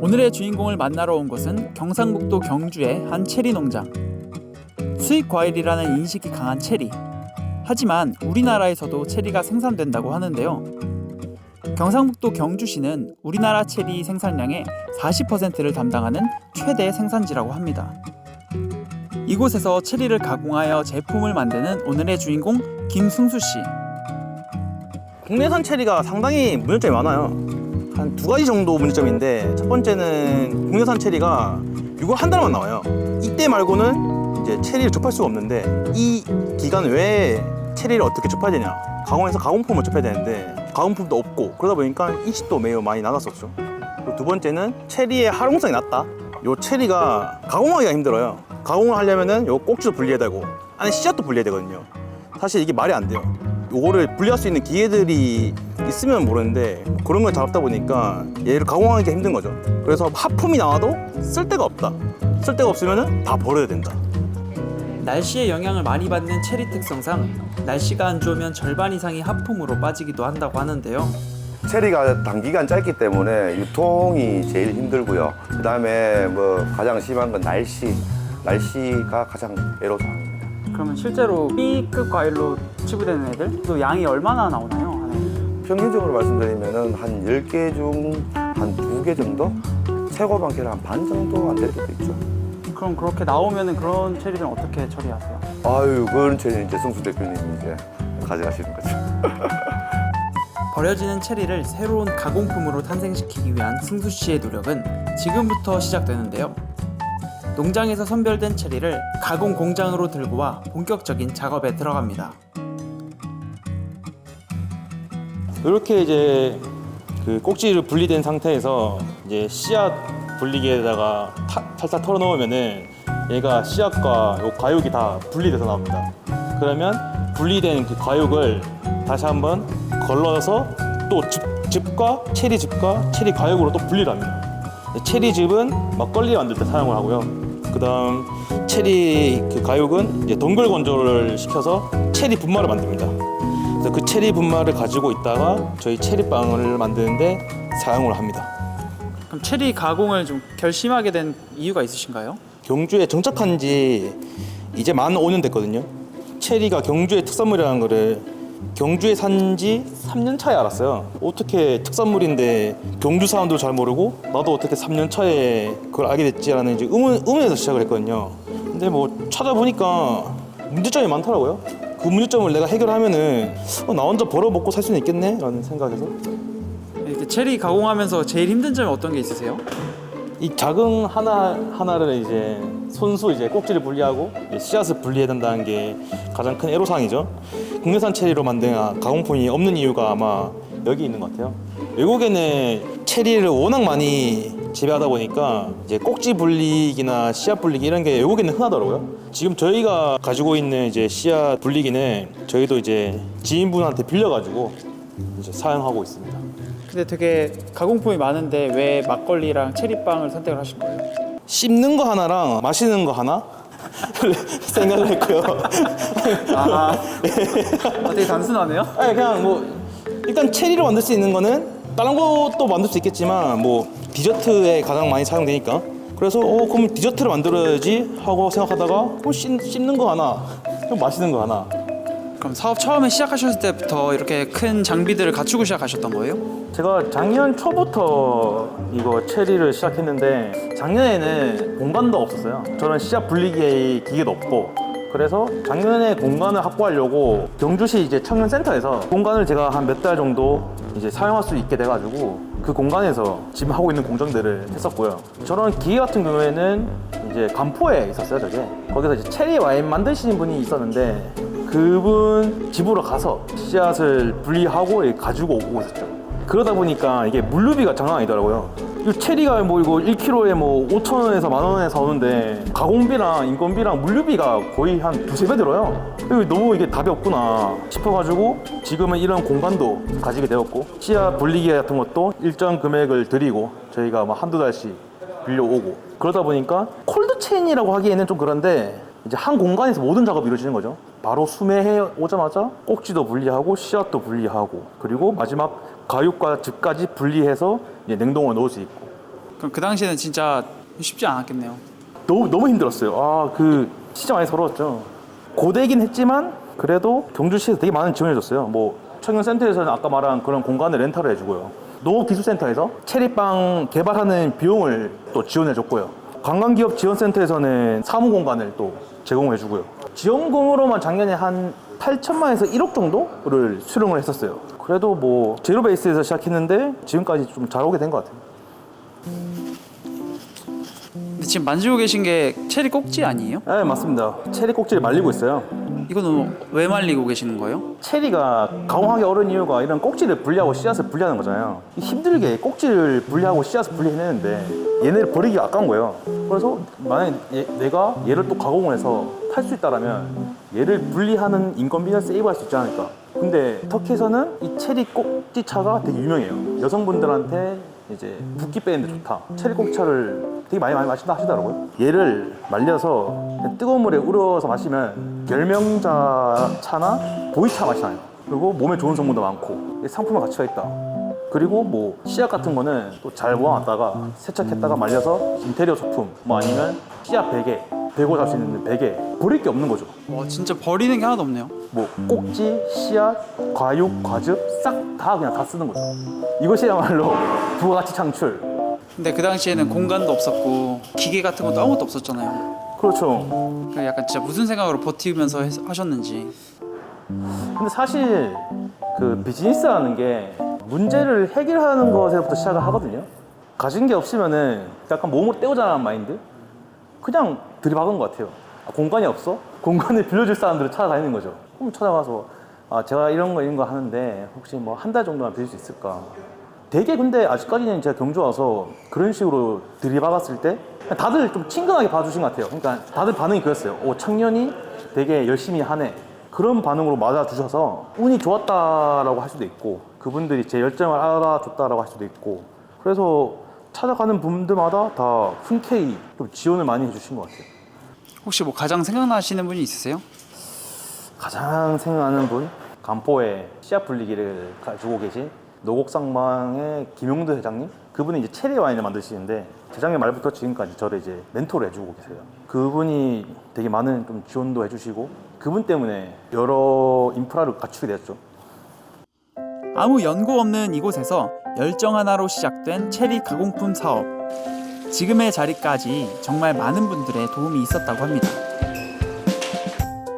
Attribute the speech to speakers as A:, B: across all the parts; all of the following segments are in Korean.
A: 오늘의 주인공을 만나러 온 곳은 경상북도 경주의 한 체리 농장. 수입 과일이라는 인식이 강한 체리. 하지만 우리나라에서도 체리가 생산된다고 하는데요. 경상북도 경주시는 우리나라 체리 생산량의 40%를 담당하는 최대 생산지라고 합니다. 이곳에서 체리를 가공하여 제품을 만드는 오늘의 주인공 김승수 씨.
B: 국내산 체리가 상당히 문제점이 많아요. 한 두 가지 정도 문제점인데, 첫 번째는 국내산 체리가 6월 한 달만 나와요. 이때 말고는 이제 체리를 접할 수가 없는데, 이 기간 외에 체리를 어떻게 접해야 되냐, 가공해서 가공품을 접해야 되는데 가공품도 없고, 그러다 보니까 인식도 매우 많이 낮았었죠. 그리고 두 번째는 체리의 활용성이 낮다. 요 체리가 가공하기가 힘들어요. 가공을 하려면은 요 꼭지도 분리해야 되고 안에 씨앗도 분리해야 되거든요. 사실 이게 말이 안 돼요. 요거를 분리할 수 있는 기계들이 있으면 모르는데 그런 걸 잡다 보니까 얘를 가공하기가 힘든 거죠. 그래서 하품이 나와도 쓸데가 없다. 쓸데가 없으면 다 버려야 된다.
A: 날씨의 영향을 많이 받는 체리 특성상 날씨가 안 좋으면 절반 이상이 하품으로 빠지기도 한다고 하는데요.
C: 체리가 단기간 짧기 때문에 유통이 제일 힘들고요. 그 다음에 뭐 가장 심한 건 날씨가 가장 애로사항입니다.
A: 그러면 실제로 B급 과일로 치부되는 애들도 양이 얼마나 나오나요?
C: 평균적으로 말씀드리면 한 10개 중 한 2개 정도? 최고 많게는 한 반 정도 안 될 때도 있죠.
A: 그럼 그렇게 나오면 그런 체리는 어떻게 처리하세요?
C: 아유, 그건 이제 승수 대표님이 이제 가져가시는 거죠.
A: 버려지는 체리를 새로운 가공품으로 탄생시키기 위한 승수 씨의 노력은 지금부터 시작되는데요. 농장에서 선별된 체리를 가공 공장으로 들고 와 본격적인 작업에 들어갑니다.
B: 이렇게 이제 그 꼭지를 분리된 상태에서 이제 씨앗 분리기에다가 살짝 털어 넣으면은 얘가 씨앗과 요 과육이 다 분리돼서 나옵니다. 그러면 분리된 그 과육을 다시 한번 걸러서 또 즙과 체리즙과 체리 과육으로 또 분리를 합니다. 체리즙은 막걸리 만들 때 사용을 하고요. 그다음 체리 그 과육은 이제 동글 건조를 시켜서 체리 분말을 만듭니다. 그래서 그 체리 분말을 가지고 있다가 저희 체리빵을 만드는데 사용을 합니다.
A: 그럼 체리 가공을 좀 결심하게 된 이유가 있으신가요?
B: 경주에 정착한 지 이제 만 5년 됐거든요. 체리가 경주의 특산물이라는 거를 경주에 산 지 3년 차에 알았어요. 어떻게 특산물인데 경주 사람도 잘 모르고 나도 어떻게 3년 차에 그걸 알게 됐지라는 이제 의문에서 시작을 했거든요. 근데 뭐 찾아보니까 문제점이 많더라고요. 그 문제점을 내가 해결하면은 나 혼자 벌어 먹고 살 수는 있겠네 라는 생각에서.
A: 이렇게 체리 가공하면서 제일 힘든 점이 어떤 게 있으세요?
B: 이 작은 하나를 이제 손수 이제 꼭지를 분리하고 씨앗을 분리해야 된다는 게 가장 큰 애로사항이죠. 국내산 체리로 만든 가공품이 없는 이유가 아마 여기 있는 것 같아요. 외국에는 체리를 워낙 많이 재배하다 보니까 이제 꼭지 분리기나 씨앗 분리기 이런 게 외국에는 흔하더라고요. 지금 저희가 가지고 있는 이제 씨앗 분리기는 저희도 이제 지인분한테 빌려가지고 이제 사용하고 있습니다.
A: 근데 되게 가공품이 많은데 왜 막걸리랑 체리빵을 선택을 하신 거예요?
B: 씹는 거 하나랑 마시는 거 하나 생각을 했고요.
A: 아, 되게 단순하네요?
B: 아니 그냥 뭐 일단 체리로 만들 수 있는 거는 다른 것도 만들 수 있겠지만 뭐 디저트에 가장 많이 사용되니까, 그래서 그럼 디저트를 만들어야지 하고 생각하다가 씹는 거 하나, 좀 마시는 거 하나.
A: 그럼 사업 처음에 시작하셨을 때부터 이렇게 큰 장비들을 갖추고 시작하셨던 거예요?
B: 제가 작년 초부터 이거 체리를 시작했는데 작년에는 공간도 없었어요. 저는 씨앗 분리기 기계도 없고, 그래서 작년에 공간을 확보하려고 경주시 이제 청년센터에서 공간을 제가 한 몇 달 정도 이제 사용할 수 있게 돼가지고 그 공간에서 지금 하고 있는 공정들을 했었고요. 저런 기계 같은 경우에는 이제 간포에 있었어요. 저게 거기서 이제 체리 와인 만드시는 분이 있었는데 그분 집으로 가서 씨앗을 분리하고 가지고 오고 있었죠. 그러다 보니까 이게 물류비가 장난 아니더라고요. 이 체리가 뭐 이거 1kg에 뭐 5,000원에서 10,000원에 사오는데 가공비랑 인건비랑 물류비가 거의 한 두세 배 들어요. 너무 이게 답이 없구나 싶어가지고 지금은 이런 공간도 가지게 되었고, 씨앗 분리기 같은 것도 일정 금액을 드리고 저희가 뭐 한두 달씩 빌려오고, 그러다 보니까 콜드체인이라고 하기에는 좀 그런데 이제 한 공간에서 모든 작업이 이루어지는 거죠. 바로 수매해 오자마자 꼭지도 분리하고 씨앗도 분리하고, 그리고 마지막 가육과 즙까지 분리해서 이제 냉동을 넣을 수 있고,
A: 그럼 그 당시에는 진짜 쉽지 않았겠네요.
B: 너무 힘들었어요. 진짜 많이 서러웠죠. 고되긴 했지만 그래도 경주시에서 되게 많은 지원해줬어요. 뭐 청년센터에서는 아까 말한 그런 공간을 렌탈을 해주고요. 농업기술센터에서 체리빵 개발하는 비용을 또 지원해줬고요. 관광기업 지원센터에서는 사무공간을 또 제공해주고요. 지원금으로만 작년에 한 8천만에서 1억 정도를 수령을 했었어요. 그래도 뭐 제로 베이스에서 시작했는데 지금까지 좀 잘 오게 된 것 같아요.
A: 근데 지금 만지고 계신 게 체리 꼭지 아니에요?
B: 네, 맞습니다. 체리 꼭지를 말리고 있어요.
A: 이거는 왜 말리고 계시는 거예요?
B: 체리가 가공하기 어려운 이유가 이런 꼭지를 분리하고 씨앗을 분리하는 거잖아요. 힘들게 꼭지를 분리하고 씨앗을 분리해내는데 얘네를 버리기 아까운 거예요. 그래서 만약에 내가 얘를 또 가공을 해서 팔 수 있다면 얘를 분리하는 인건비를 세이브할 수 있지 않을까. 근데 터키에서는 이 체리 꼭지차가 되게 유명해요. 여성분들한테 이제 붓기 빼는데 좋다. 체리 꼭지차를 되게 많이 마신다 하시더라고요. 얘를 말려서 뜨거운 물에 우려서 마시면 결명자 차나 보이차 맛이 나요. 그리고 몸에 좋은 성분도 많고 상품화 가치가 있다. 그리고 뭐 씨앗 같은 거는 또 잘 모아놨다가 세척했다가 말려서 인테리어 소품 뭐 아니면 씨앗 베개 베고 잘 수 있는 베개 버릴 게 없는 거죠.
A: 와 진짜 버리는 게 하나도 없네요.
B: 뭐 꼭지, 씨앗, 과육, 과즙 싹 다 그냥 다 쓰는 거죠. 이것이야말로 부가가치 창출.
A: 근데 그 당시에는 공간도 없었고 기계 같은 것도 아무것도 없었잖아요.
B: 그렇죠.
A: 그러니까 약간 진짜 무슨 생각으로 버티면서 하셨는지.
B: 근데 사실 그 비즈니스라는 게 문제를 해결하는 것에부터 시작을 하거든요. 가진 게 없으면은 약간 몸으로 때우자는 마인드? 그냥 들이박은 것 같아요. 공간이 없어? 공간을 빌려줄 사람들을 찾아다니는 거죠. 그럼 찾아가서 제가 이런 거 하는데 혹시 뭐 한 달 정도만 빌릴 수 있을까? 되게 근데 아직까지는 제가 경주 와서 그런 식으로 들이박았을 때 다들 좀 친근하게 봐주신 것 같아요. 그러니까 다들 반응이 그랬어요. 청년이 되게 열심히 하네. 그런 반응으로 맞아주셔서 운이 좋았다라고 할 수도 있고 그분들이 제 열정을 알아줬다라고 할 수도 있고 그래서 찾아가는 분들마다 다 흔쾌히 좀 지원을 많이 해주신 것 같아요.
A: 혹시 뭐 가장 생각나시는 분이 있으세요?
B: 가장 생각나는 분? 간포에 씨앗 분리기를 가지고 계신 노곡상방의 김용두 회장님? 그분이 이제 체리 와인을 만드시는데 재작년 말부터 지금까지 저를 이제 멘토를 해주고 계세요. 그분이 되게 많은 좀 지원도 해주시고 그분 때문에 여러 인프라를 갖추게 됐죠.
A: 아무 연고 없는 이곳에서 열정 하나로 시작된 체리 가공품 사업. 지금의 자리까지 정말 많은 분들의 도움이 있었다고 합니다.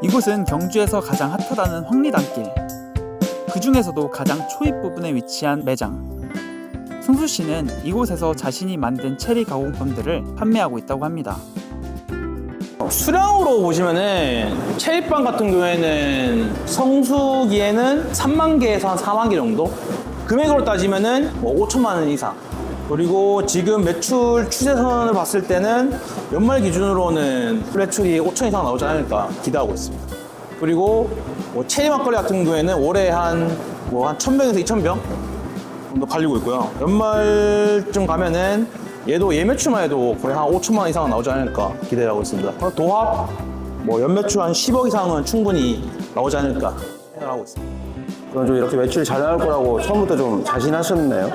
A: 이곳은 경주에서 가장 핫하다는 황리단길. 그 중에서도 가장 초입 부분에 위치한 매장. 승수 씨는 이곳에서 자신이 만든 체리 가공품들을 판매하고 있다고 합니다.
B: 수량으로 보시면은 체리빵 같은 경우에는 성수기에는 3만 개에서 한 4만 개 정도? 금액으로 따지면은 뭐 5천만 원 이상. 그리고 지금 매출 추세선을 봤을 때는 연말 기준으로는 매출이 5천 이상 나오지 않을까 기대하고 있습니다. 그리고 뭐 체리 막걸리 같은 경우에는 올해 한 1,000병에서 2,000병 정도 팔리고 있고요. 연말쯤 가면은 얘도 예매출만 해도 거의 한 5천만 원 이상 나오지 않을까 기대하고 있습니다. 도합 뭐 연매출 한 10억 이상은 충분히 나오지 않을까 생각하고 있습니다.
C: 그럼 좀 이렇게 매출이 잘 나올 거라고 처음부터 좀 자신하셨나요?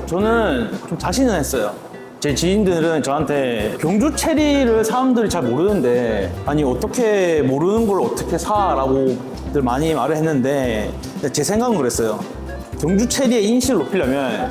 B: 저는 좀 자신은 했어요. 제 지인들은 저한테 경주 체리를 사람들이 잘 모르는데 아니 어떻게 모르는 걸 어떻게 사라고 많이 말을 했는데 제 생각은 그랬어요. 경주 체리의 인식을 높이려면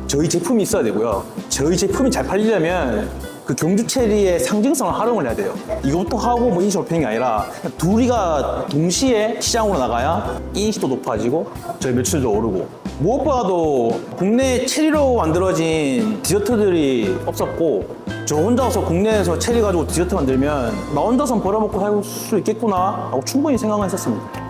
B: 저희 제품이 있어야 되고요. 저희 제품이 잘 팔리려면 그 경주 체리의 상징성을 활용을 해야 돼요. 이것부터 하고 뭐 인식 높이는 게 아니라 둘이가 동시에 시장으로 나가야 인식도 높아지고 저희 매출도 오르고 무엇보다도 국내 체리로 만들어진 디저트들이 없었고 저 혼자서 국내에서 체리 가지고 디저트 만들면 나 혼자서 벌어먹고 살 수 있겠구나 하고 충분히 생각을 했었습니다.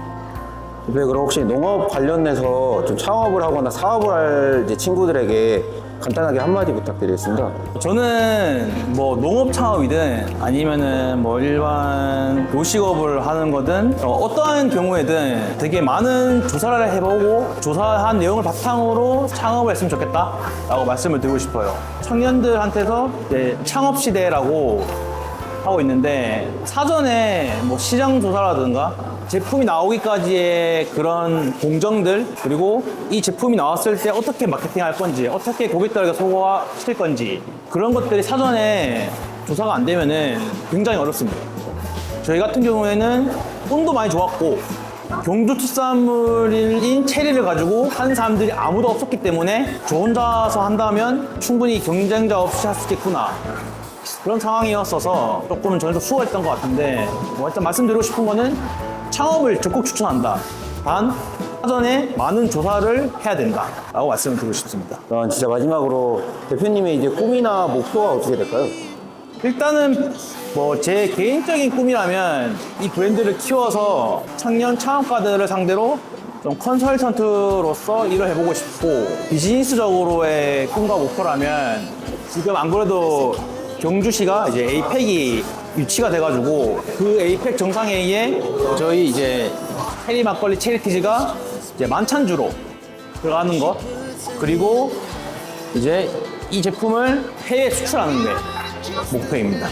C: 그럼 혹시 농업 관련해서 좀 창업을 하거나 사업을 할 이제 친구들에게 간단하게 한마디 부탁드리겠습니다.
B: 저는 뭐 농업 창업이든 아니면은 뭐 일반 요식업을 하는 거든 어떠한 경우에든 되게 많은 조사를 해보고 조사한 내용을 바탕으로 창업을 했으면 좋겠다라고 말씀을 드리고 싶어요. 청년들한테서 이제 창업 시대라고 하고 있는데 사전에 뭐 시장 조사라든가 제품이 나오기까지의 그런 공정들, 그리고 이 제품이 나왔을 때 어떻게 마케팅할 건지, 어떻게 고객들에게 소화시킬 건지, 그런 것들이 사전에 조사가 안 되면은 굉장히 어렵습니다. 저희 같은 경우에는 운도 많이 좋았고, 경주 특산물인 체리를 가지고 하는 사람들이 아무도 없었기 때문에 저 혼자서 한다면 충분히 경쟁자 없이 할 수 있겠구나, 그런 상황이었어서 조금 저는 좀 수고했던 것 같은데, 뭐 일단 말씀드리고 싶은 거는 창업을 적극 추천한다. 단 사전에 많은 조사를 해야 된다 라고 말씀을 드리고 싶습니다.
D: 진짜 마지막으로 대표님의 이제 꿈이나 목표가 어떻게 될까요?
B: 일단은 뭐 제 개인적인 꿈이라면 이 브랜드를 키워서 청년 창업가들을 상대로 좀 컨설턴트로서 일을 해보고 싶고, 비즈니스적으로의 꿈과 목표라면 지금 안 그래도 경주시가 이제 에이펙이 유치가 돼가지고 그 에이펙 정상회의에 저희 이제 체리 막걸리 체리티즈가 이제 만찬주로 들어가는 것, 그리고 이제 이 제품을 해외 수출하는 게 목표입니다.